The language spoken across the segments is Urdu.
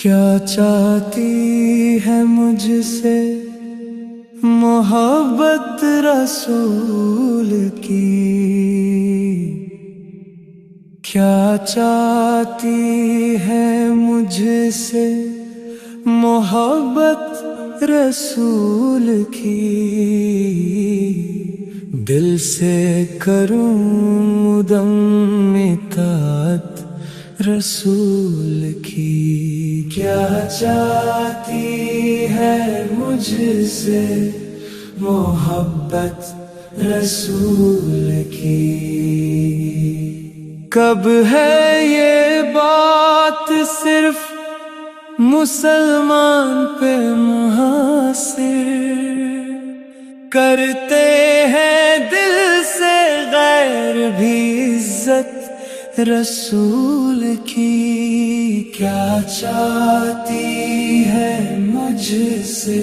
کیا چاہتی ہے مجھ سے محبت رسول کی، کیا چاہتی ہے مجھ سے محبت رسول کی، دل سے کروں مدام اطاعت رسول کی، کیا چاہتی ہے مجھ سے محبت رسول کی۔ کب ہے یہ بات صرف مسلمان پہ منحصر، کرتے ہیں دل سے غیر بھی عزت رسول کی، کیا چاہتی ہے مجھ سے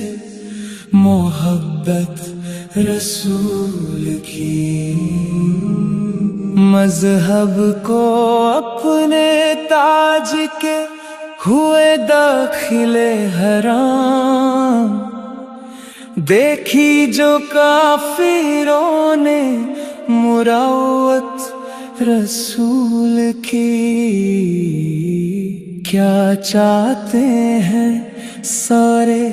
محبت رسول کی۔ مذہب کو اپنے تاج کے ہوئے داخل حرام، دیکھی جو کافروں نے مروت رسول کی، کیا چاہتے ہیں سارے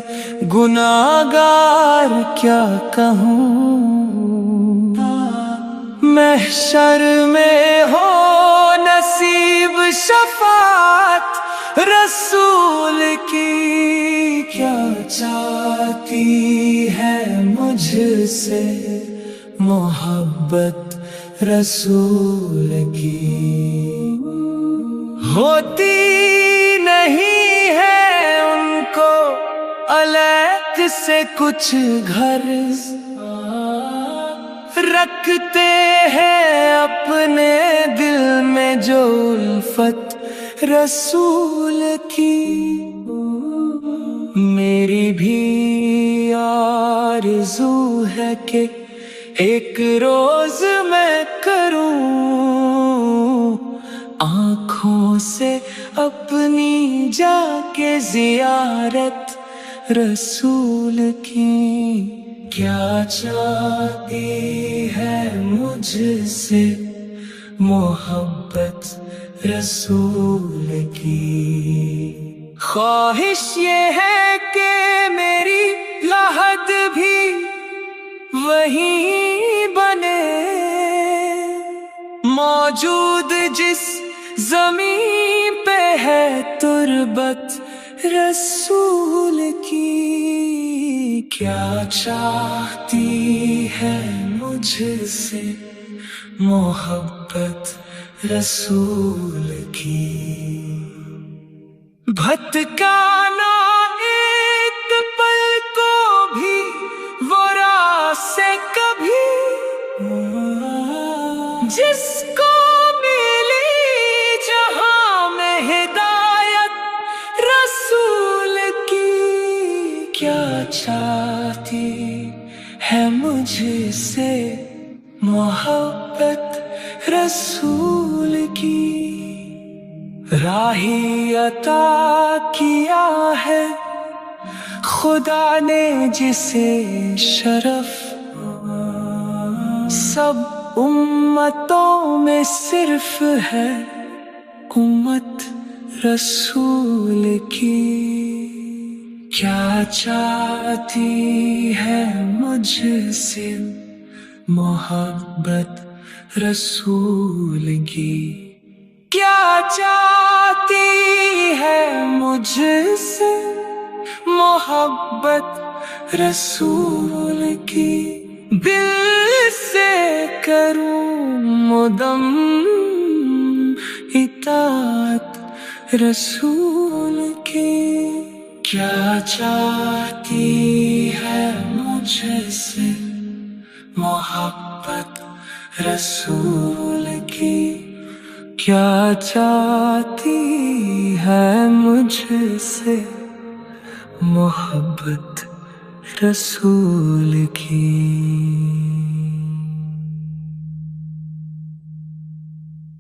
گناہگار کیا کہوں، محشر میں ہو نصیب شفاعت رسول کی، کیا چاہتی ہے مجھ سے محبت رسول کی۔ ہوتی نہیں ہے ان کو علیحد سے کچھ غرض، رکھتے ہیں اپنے دل میں جو الفت رسول کی، میری بھی آرزو ہے کہ ایک روز میں کروں آنکھوں سے اپنی جا کے زیارت رسول کی، کیا چاہتی ہے مجھ سے محبت رسول کی۔ خواہش یہ ہے کہ میری لحد بھی وہی بنے، موجود جس زمین پہ ہے تربت رسول کی، کیا چاہتی ہے مجھ سے محبت رسول کی۔ بھٹکانا ایک پل کو بھی وہ راہ سے کبھی، جس کو ملی جہاں میں ہدایت رسول کی، کیا چاہتی ہے مجھ سے محبت رسول کی۔ راہی عطا کیا ہے خدا نے جسے شرف، سب امتوں میں صرف ہے امت رسول کی، کیا چاہتی ہے مجھ سے محبت رسول کی، کیا چاہتی ہے مجھ سے محبت رسول کی، دل سے کروں مدام اطاعت رسول کی، کیا چاہتی ہے مجھ سے محبت رسول کی، کیا چاہتی ہے مجھ سے محبت رسول کی۔